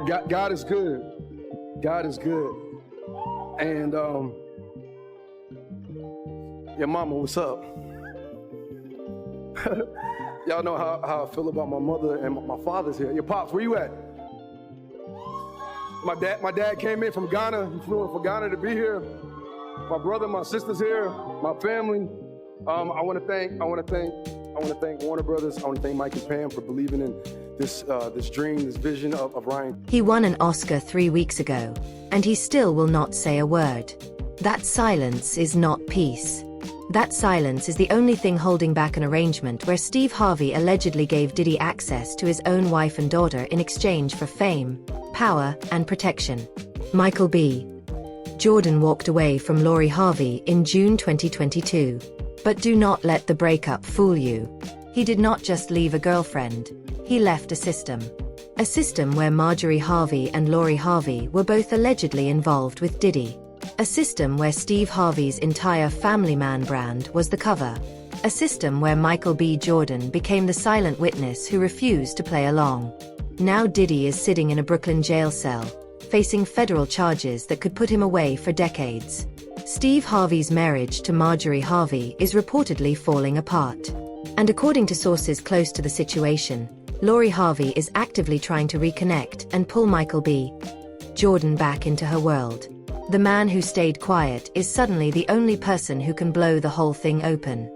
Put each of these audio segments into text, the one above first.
God is good. God is good. And your mama, what's up? Y'all know how I feel about my mother and my father's here. Your pops, where you at? My dad came in from Ghana. He flew in from Ghana to be here. My brother, my sister's here. My family. I want to thank Warner Brothers. I want to thank Mike and Pam for believing in this dream, this vision of Ryan. He won an Oscar 3 weeks ago, and he still will not say a word. That silence is not peace. That silence is the only thing holding back an arrangement where Steve Harvey allegedly gave Diddy access to his own wife and daughter in exchange for fame, power, and protection. Michael B. Jordan walked away from Lori Harvey in June 2022. But do not let the breakup fool you. He did not just leave a girlfriend. He left a system. A system where Marjorie Harvey and Lori Harvey were both allegedly involved with Diddy. A system where Steve Harvey's entire Family Man brand was the cover. A system where Michael B. Jordan became the silent witness who refused to play along. Now Diddy is sitting in a Brooklyn jail cell, facing federal charges that could put him away for decades. Steve Harvey's marriage to Marjorie Harvey is reportedly falling apart. And according to sources close to the situation, Lori Harvey is actively trying to reconnect and pull Michael B. Jordan back into her world. The man who stayed quiet is suddenly the only person who can blow the whole thing open.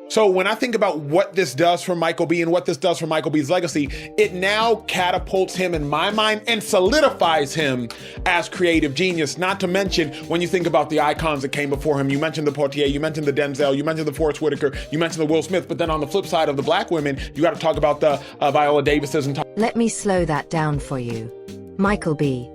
So when I think about what this does for Michael B and what this does for Michael B's legacy, it now catapults him in my mind and solidifies him as creative genius. Not to mention, when you think about the icons that came before him, you mentioned the Portier, you mentioned the Denzel, you mentioned the Forrest Whitaker, you mentioned the Will Smith, but then on the flip side of the black women, you got to talk about the Viola Davises and Let me slow that down for you. Michael B.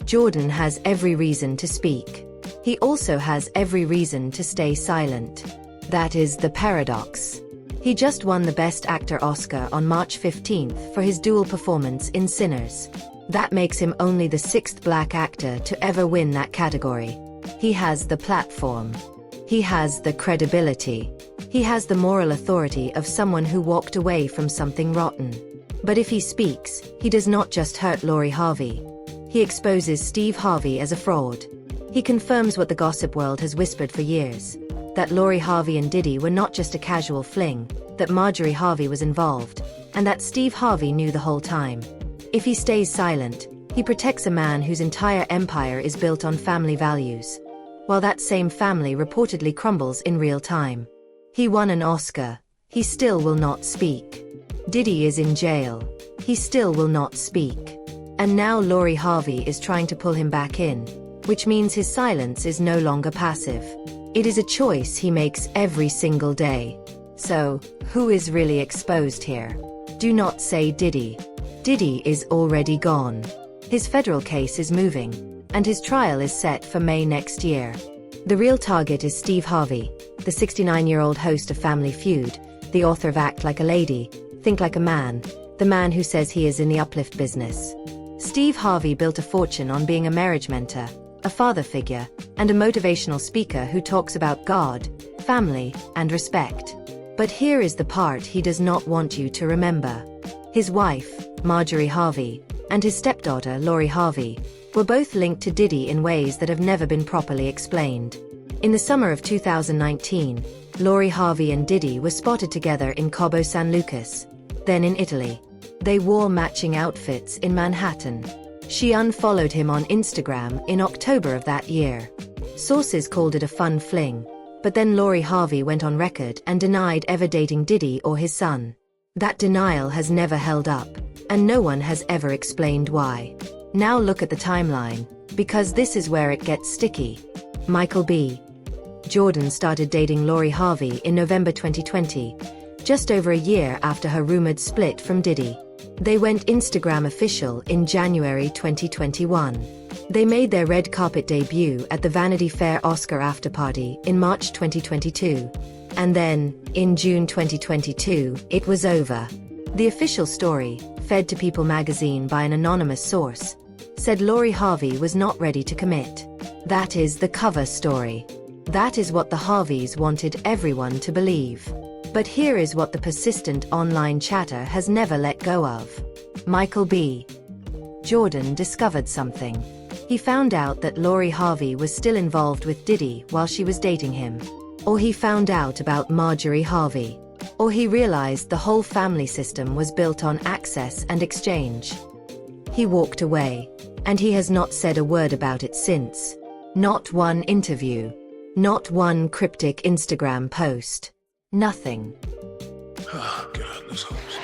Jordan has every reason to speak. He also has every reason to stay silent. That is the paradox. He just won the Best Actor Oscar on March 15th for his dual performance in Sinners. That makes him only the 6th black actor to ever win that category. He has the platform. He has the credibility. He has the moral authority of someone who walked away from something rotten. But if he speaks, he does not just hurt Lori Harvey. He exposes Steve Harvey as a fraud. He confirms what the gossip world has whispered for years. That Lori Harvey and Diddy were not just a casual fling, that Marjorie Harvey was involved, and that Steve Harvey knew the whole time. If he stays silent, he protects a man whose entire empire is built on family values, while that same family reportedly crumbles in real time. He won an Oscar. He still will not speak. Diddy is in jail. He still will not speak. And now Lori Harvey is trying to pull him back in, which means his silence is no longer passive. It is a choice he makes every single day. So, who is really exposed here? Do not say Diddy. Diddy is already gone. His federal case is moving, and his trial is set for May next year. The real target is Steve Harvey, the 69-year-old host of Family Feud, the author of Act Like a Lady, Think Like a Man, the man who says he is in the uplift business. Steve Harvey built a fortune on being a marriage mentor, a father figure, and a motivational speaker who talks about God, family, and respect. But here is the part he does not want you to remember. His wife, Marjorie Harvey, and his stepdaughter, Lori Harvey, were both linked to Diddy in ways that have never been properly explained. In the summer of 2019, Lori Harvey and Diddy were spotted together in Cabo San Lucas, then in Italy. They wore matching outfits in Manhattan. She unfollowed him on Instagram in October of that year. Sources called it a fun fling, but then Lori Harvey went on record and denied ever dating Diddy or his son. That denial has never held up, and no one has ever explained why. Now look at the timeline, because this is where it gets sticky. Michael B. Jordan started dating Lori Harvey in November 2020, just over a year after her rumored split from Diddy. They went Instagram official in January 2021. They made their red carpet debut at the Vanity Fair Oscar afterparty in March 2022. And then, in June 2022, it was over. The official story, fed to People magazine by an anonymous source, said Lori Harvey was not ready to commit. That is the cover story. That is what the Harveys wanted everyone to believe. But here is what the persistent online chatter has never let go of. Michael B. Jordan discovered something. He found out that Lori Harvey was still involved with Diddy while she was dating him. Or he found out about Marjorie Harvey. Or he realized the whole family system was built on access and exchange. He walked away, and he has not said a word about it since. Not one interview. Not one cryptic Instagram post. Nothing. Oh, God, this helps.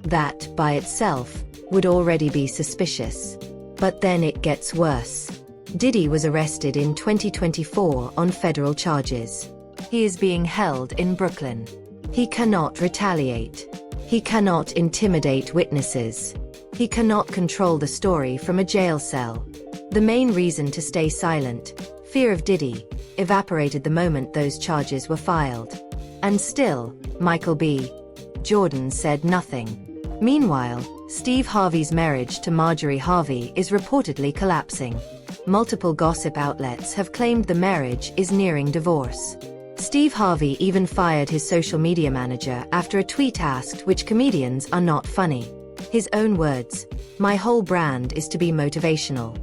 That, by itself, would already be suspicious. But then it gets worse. Diddy was arrested in 2024 on federal charges. He is being held in Brooklyn. He cannot retaliate. He cannot intimidate witnesses. He cannot control the story from a jail cell. The main reason to stay silent, fear of Diddy, evaporated the moment those charges were filed. And still, Michael B. Jordan said nothing. Meanwhile, Steve Harvey's marriage to Marjorie Harvey is reportedly collapsing. Multiple gossip outlets have claimed the marriage is nearing divorce. Steve Harvey even fired his social media manager after a tweet asked which comedians are not funny. His own words, "My whole brand is to be motivational."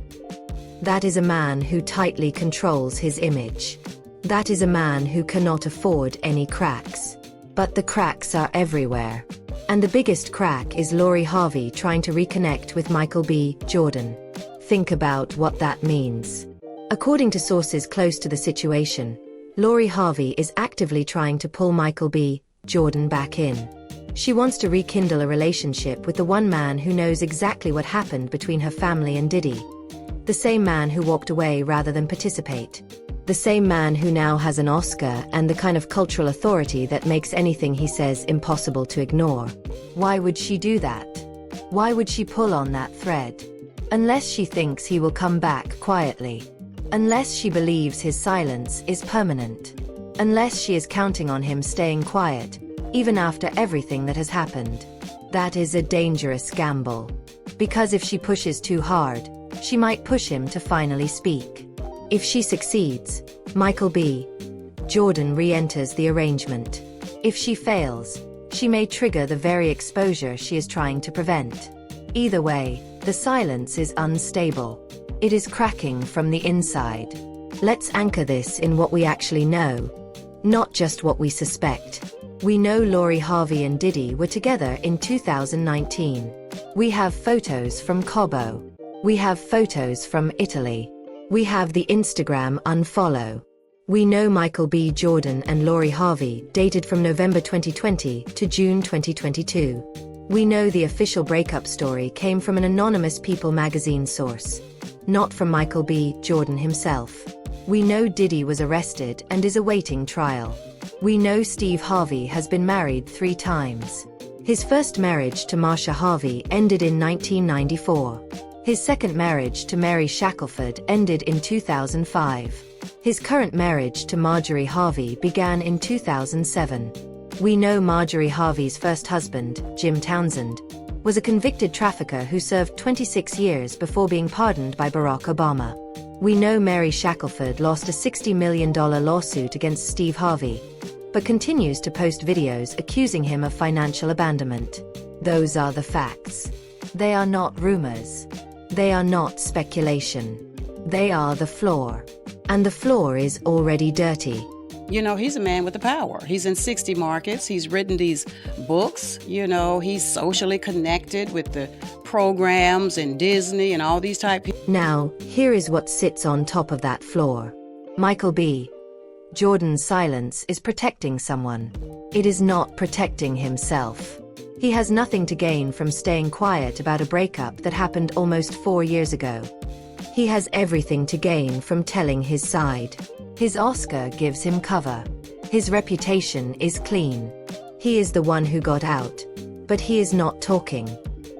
That is a man who tightly controls his image. That is a man who cannot afford any cracks. But the cracks are everywhere. And the biggest crack is Lori Harvey trying to reconnect with Michael B. Jordan. Think about what that means. According to sources close to the situation, Lori Harvey is actively trying to pull Michael B. Jordan back in. She wants to rekindle a relationship with the one man who knows exactly what happened between her family and Diddy. The same man who walked away rather than participate. The same man who now has an Oscar and the kind of cultural authority that makes anything he says impossible to ignore. Why would she do that? Why would she pull on that thread? Unless she thinks he will come back quietly. Unless she believes his silence is permanent. Unless she is counting on him staying quiet, even after everything that has happened. That is a dangerous gamble. Because if she pushes too hard, she might push him to finally speak. If she succeeds, Michael B. Jordan re-enters the arrangement. If she fails, she may trigger the very exposure she is trying to prevent. Either way, the silence is unstable. It is cracking from the inside. Let's anchor this in what we actually know, not just what we suspect. We know Lori Harvey and Diddy were together in 2019. We have photos from Cabo. We have photos from Italy. We have the Instagram unfollow. We know Michael B. Jordan and Lori Harvey dated from November 2020 to June 2022. We know the official breakup story came from an anonymous People magazine source, not from Michael B. Jordan himself. We know Diddy was arrested and is awaiting trial. We know Steve Harvey has been married 3 times. His first marriage to Marcia Harvey ended in 1994. His second marriage to Mary Shackelford ended in 2005. His current marriage to Marjorie Harvey began in 2007. We know Marjorie Harvey's first husband, Jim Townsend, was a convicted trafficker who served 26 years before being pardoned by Barack Obama. We know Mary Shackelford lost a $60 million lawsuit against Steve Harvey, but continues to post videos accusing him of financial abandonment. Those are the facts. They are not rumors. They are not speculation. They are the floor. And the floor is already dirty. You know, he's a man with the power. He's in 60 markets. He's written these books. You know, he's socially connected with the programs and Disney and all these type people. Now, here is what sits on top of that floor. Michael B. Jordan's silence is protecting someone. It is not protecting himself. He has nothing to gain from staying quiet about a breakup that happened almost 4 years ago. He has everything to gain from telling his side. His Oscar gives him cover. His reputation is clean. He is the one who got out. But he is not talking.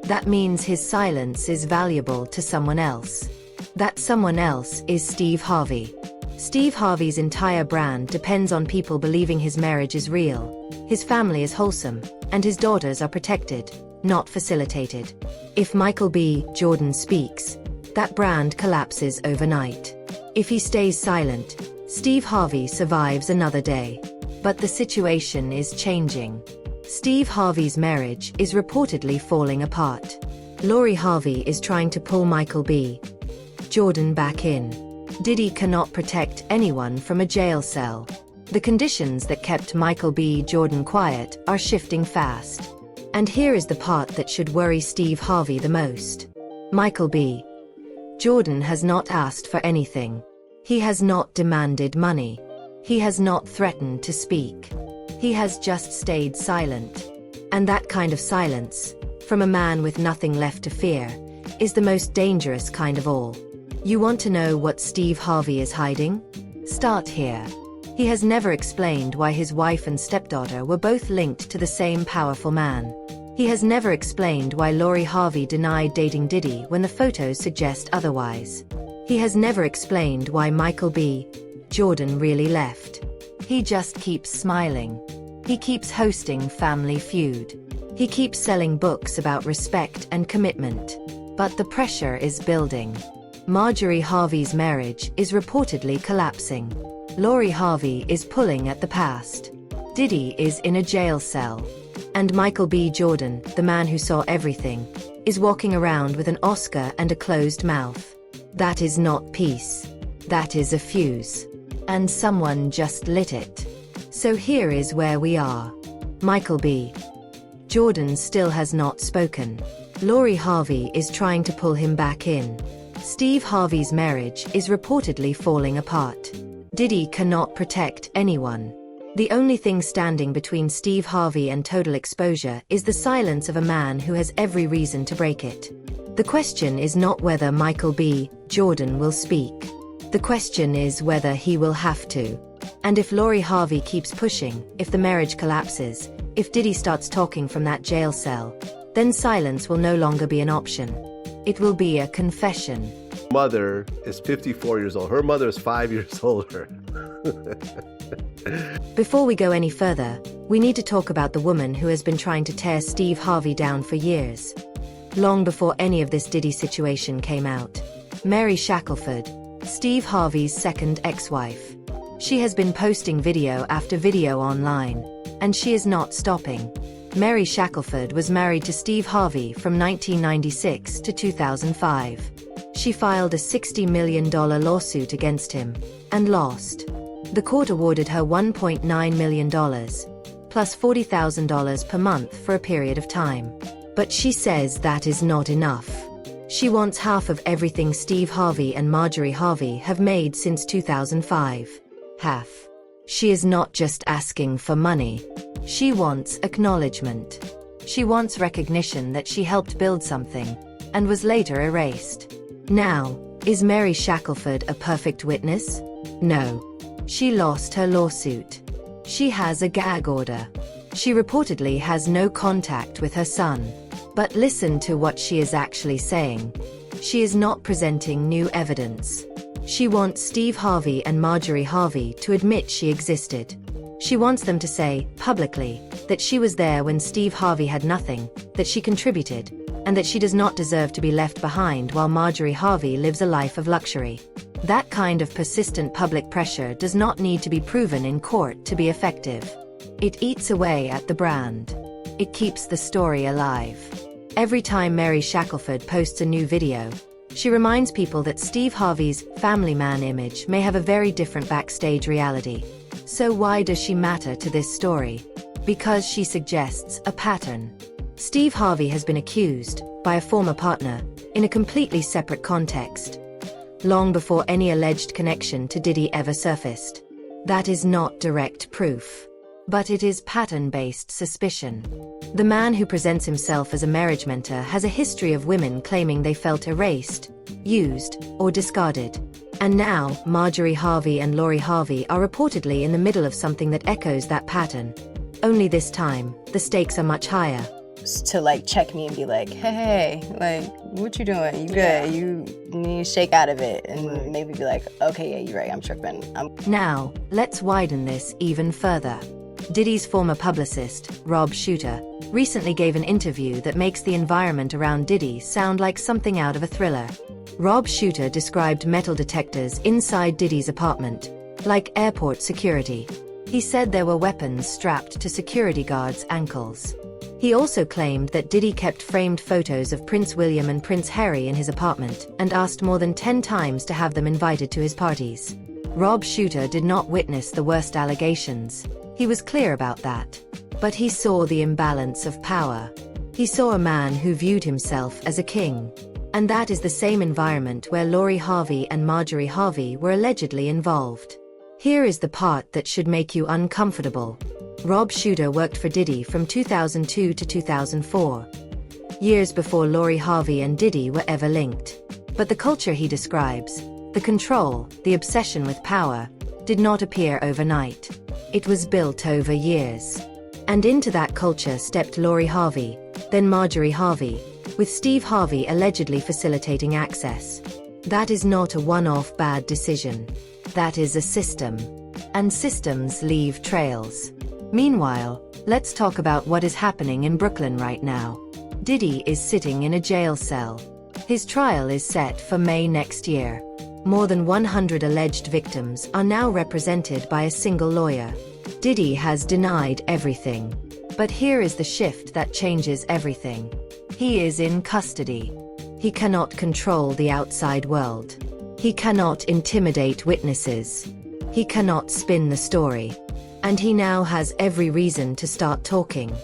That means his silence is valuable to someone else. That someone else is Steve Harvey. Steve Harvey's entire brand depends on people believing his marriage is real, his family is wholesome, and his daughters are protected, not facilitated. If Michael B. Jordan speaks, that brand collapses overnight. If he stays silent, Steve Harvey survives another day. But the situation is changing. Steve Harvey's marriage is reportedly falling apart. Lori Harvey is trying to pull Michael B. Jordan back in. Diddy cannot protect anyone from a jail cell. The conditions that kept Michael B. Jordan quiet are shifting fast. And here is the part that should worry Steve Harvey the most. Michael B. Jordan has not asked for anything. He has not demanded money. He has not threatened to speak. He has just stayed silent. And that kind of silence, from a man with nothing left to fear, is the most dangerous kind of all. You want to know what Steve Harvey is hiding? Start here. He has never explained why his wife and stepdaughter were both linked to the same powerful man. He has never explained why Lori Harvey denied dating Diddy when the photos suggest otherwise. He has never explained why Michael B. Jordan really left. He just keeps smiling. He keeps hosting Family Feud. He keeps selling books about respect and commitment. But the pressure is building. Marjorie Harvey's marriage is reportedly collapsing. Lori Harvey is pulling at the past. Diddy is in a jail cell. And Michael B. Jordan, the man who saw everything, is walking around with an Oscar and a closed mouth. That is not peace. That is a fuse. And someone just lit it. So here is where we are. Michael B. Jordan still has not spoken. Lori Harvey is trying to pull him back in. Steve Harvey's marriage is reportedly falling apart. Diddy cannot protect anyone. The only thing standing between Steve Harvey and total exposure is the silence of a man who has every reason to break it. The question is not whether Michael B. Jordan will speak. The question is whether he will have to. And if Lori Harvey keeps pushing, if the marriage collapses, if Diddy starts talking from that jail cell, then silence will no longer be an option. It will be a confession. Mother is 54 years old. Her mother is 5 years older. Before we go any further, we need to talk about the woman who has been trying to tear Steve Harvey down for years. Long before any of this Diddy situation came out. Mary Shackelford, Steve Harvey's second ex-wife. She has been posting video after video online, and she is not stopping. Mary Shackelford was married to Steve Harvey from 1996 to 2005. She filed a $60 million lawsuit against him, and lost. The court awarded her $1.9 million, plus $40,000 per month for a period of time. But she says that is not enough. She wants half of everything Steve Harvey and Marjorie Harvey have made since 2005. Half. She is not just asking for money. She wants acknowledgement. She wants recognition that she helped build something, and was later erased. Now, is Mary Shackelford a perfect witness? No. She lost her lawsuit. She has a gag order. She reportedly has no contact with her son. But listen to what she is actually saying. She is not presenting new evidence. She wants Steve Harvey and Marjorie Harvey to admit she existed. She wants them to say, publicly, that she was there when Steve Harvey had nothing, that she contributed, and that she does not deserve to be left behind while Marjorie Harvey lives a life of luxury. That kind of persistent public pressure does not need to be proven in court to be effective. It eats away at the brand. It keeps the story alive. Every time Mary Shackelford posts a new video, she reminds people that Steve Harvey's family man image may have a very different backstage reality. So why does she matter to this story? Because she suggests a pattern. Steve Harvey has been accused, by a former partner, in a completely separate context, long before any alleged connection to Diddy ever surfaced. That is not direct proof. But it is pattern-based suspicion. The man who presents himself as a marriage mentor has a history of women claiming they felt erased, used, or discarded. And now, Marjorie Harvey and Lori Harvey are reportedly in the middle of something that echoes that pattern. Only this time, the stakes are much higher. To like check me and be like, hey, like, what you doing? You good? You need to shake out of it. And maybe be like, okay, yeah, you're right, I'm tripping. Now, let's widen this even further. Diddy's former publicist, Rob Shooter, recently gave an interview that makes the environment around Diddy sound like something out of a thriller. Rob Shooter described metal detectors inside Diddy's apartment, like airport security. He said there were weapons strapped to security guards' ankles. He also claimed that Diddy kept framed photos of Prince William and Prince Harry in his apartment and asked more than 10 times to have them invited to his parties. Rob Shooter did not witness the worst allegations. He was clear about that. But he saw the imbalance of power. He saw a man who viewed himself as a king. And that is the same environment where Lori Harvey and Marjorie Harvey were allegedly involved. Here is the part that should make you uncomfortable. Rob Shooter worked for Diddy from 2002 to 2004. Years before Lori Harvey and Diddy were ever linked. But the culture he describes, the control, the obsession with power, did not appear overnight. It was built over years. And into that culture stepped Lori Harvey, then Marjorie Harvey, with Steve Harvey allegedly facilitating access. That is not a one-off bad decision. That is a system. And systems leave trails. Meanwhile, let's talk about what is happening in Brooklyn right now. Diddy is sitting in a jail cell. His trial is set for May next year. More than 100 alleged victims are now represented by a single lawyer. Diddy has denied everything. But here is the shift that changes everything. He is in custody. He cannot control the outside world. He cannot intimidate witnesses. He cannot spin the story. And he now has every reason to start talking.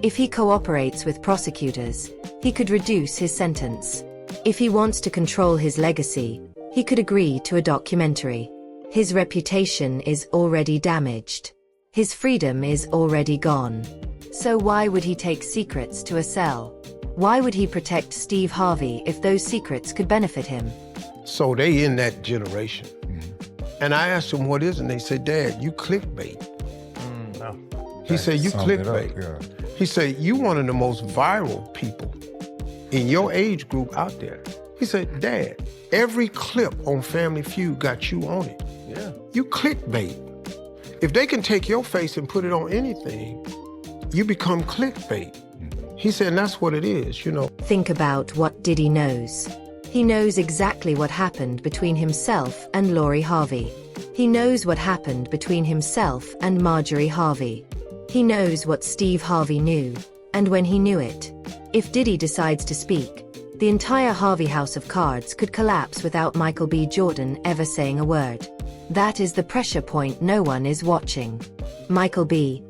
If he cooperates with prosecutors, he could reduce his sentence. If he wants to control his legacy, he could agree to a documentary. His reputation is already damaged. His freedom is already gone. So why would he take secrets to a cell? Why would he protect Steve Harvey if those secrets could benefit him? So they in that generation. And I asked them what is it, and they said, Dad, you clickbait. He said, you clickbait. He said, you one of the most viral people in your age group out there. He said, Dad, every clip on Family Feud got you on it. Yeah. You clickbait. If they can take your face and put it on anything, you become clickbait. He said, and that's what it is, you know. Think about what Diddy knows. He knows exactly what happened between himself and Lori Harvey. He knows what happened between himself and Marjorie Harvey. He knows what Steve Harvey knew, and when he knew it. If Diddy decides to speak, the entire Harvey house of cards could collapse without Michael B. Jordan ever saying a word. That is the pressure point no one is watching. Michael B.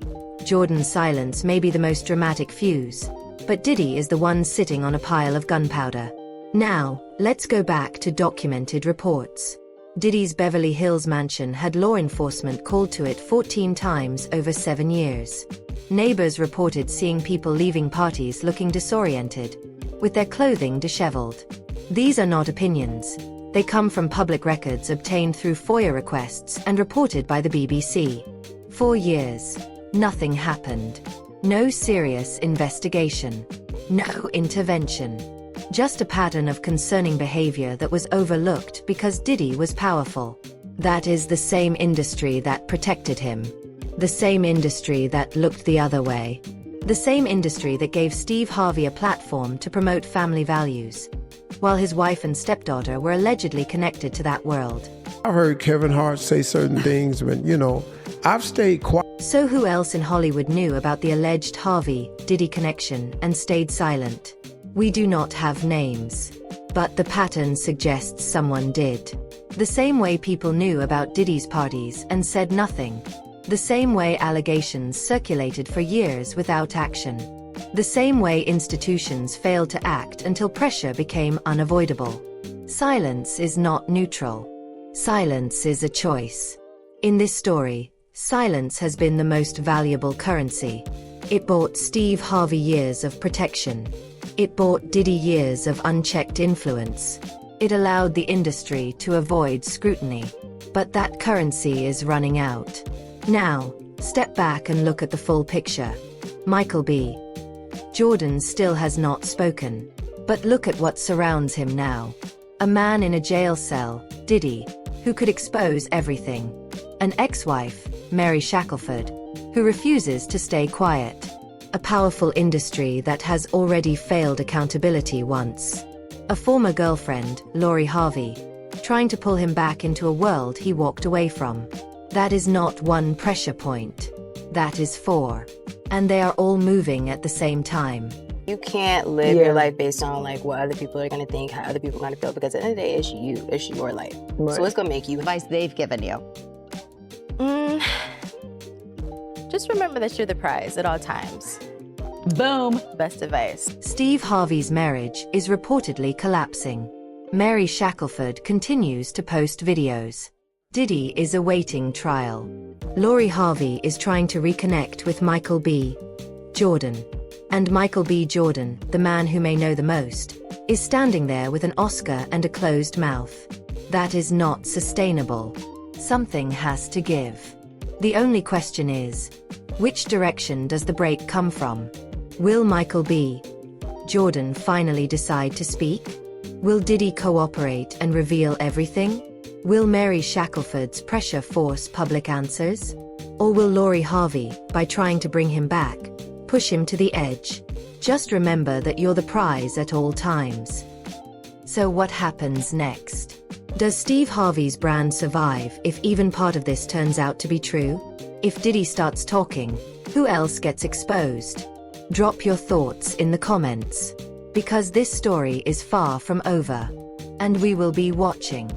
Jordan's silence may be the most dramatic fuse, but Diddy is the one sitting on a pile of gunpowder. Now, let's go back to documented reports. Diddy's Beverly Hills mansion had law enforcement called to it 14 times over 7 years. Neighbors reported seeing people leaving parties looking disoriented, with their clothing disheveled. These are not opinions. They come from public records obtained through FOIA requests and reported by the BBC. 4 years. Nothing happened. No serious investigation. No intervention. Just a pattern of concerning behavior that was overlooked because Diddy was powerful. That is the same industry that protected him. The same industry that looked the other way. The same industry that gave Steve Harvey a platform to promote family values, while his wife and stepdaughter were allegedly connected to that world. I heard Kevin Hart say certain things, but, you know, I've stayed quiet. So who else in Hollywood knew about the alleged Harvey-Diddy connection and stayed silent? We do not have names. But the pattern suggests someone did. The same way people knew about Diddy's parties and said nothing. The same way allegations circulated for years without action. The same way institutions failed to act until pressure became unavoidable. Silence is not neutral. Silence is a choice. In this story, silence has been the most valuable currency. It bought Steve Harvey years of protection. It bought Diddy years of unchecked influence. It allowed the industry to avoid scrutiny. But that currency is running out. Now, step back and look at the full picture. Michael B. Jordan still has not spoken. But look at what surrounds him now. A man in a jail cell, Diddy, who could expose everything. An ex-wife, Mary Shackelford, who refuses to stay quiet. A powerful industry that has already failed accountability once. A former girlfriend, Lori Harvey, trying to pull him back into a world he walked away from. That is not one pressure point. That is 4. and they are all moving at the same time. You can't live your life based on like what other people are gonna think, how other people are gonna feel, because at the end of the day, it's you, it's your life. So it's gonna make you. Advice they've given you. Just remember that you're the prize at all times. Boom. Best advice. Steve Harvey's marriage is reportedly collapsing. Mary Shackelford continues to post videos. Diddy is awaiting trial. Lori Harvey is trying to reconnect with Michael B. Jordan. And Michael B. Jordan, the man who may know the most, is standing there with an Oscar and a closed mouth. That is not sustainable. Something has to give. The only question is, which direction does the break come from? Will Michael B. Jordan finally decide to speak? Will Diddy cooperate and reveal everything? Will Mary Shackelford's pressure force public answers? Or will Lori Harvey, by trying to bring him back, push him to the edge? Just remember that you're the prize at all times. So what happens next? Does Steve Harvey's brand survive if even part of this turns out to be true? If Diddy starts talking, who else gets exposed? Drop your thoughts in the comments. Because this story is far from over. And we will be watching.